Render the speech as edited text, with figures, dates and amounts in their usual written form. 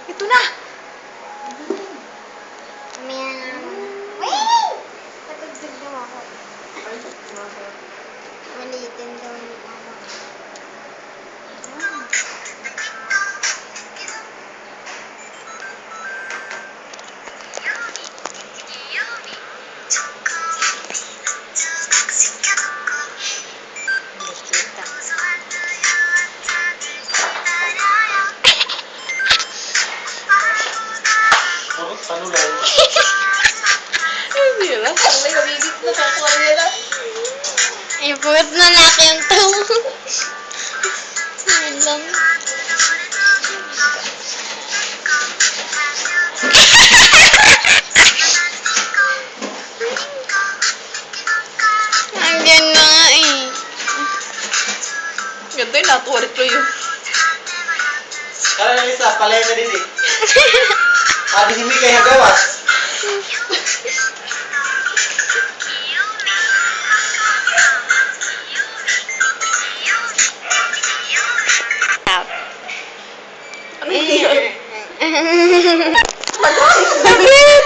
Ito na! Meow. Wait! Patugtog daw ako. Maliitin daw ni mama. Ano lang? Hindi lang. Ang may kabibig na kakuha nila. Ay, puwet na laki yung tawa. Ayun lang. Andyan nga eh. Ganito yung natuwarit ko yun. Kala na isa, palay na din eh. Adi si Mika yung gawas. Ano yun? Sabi!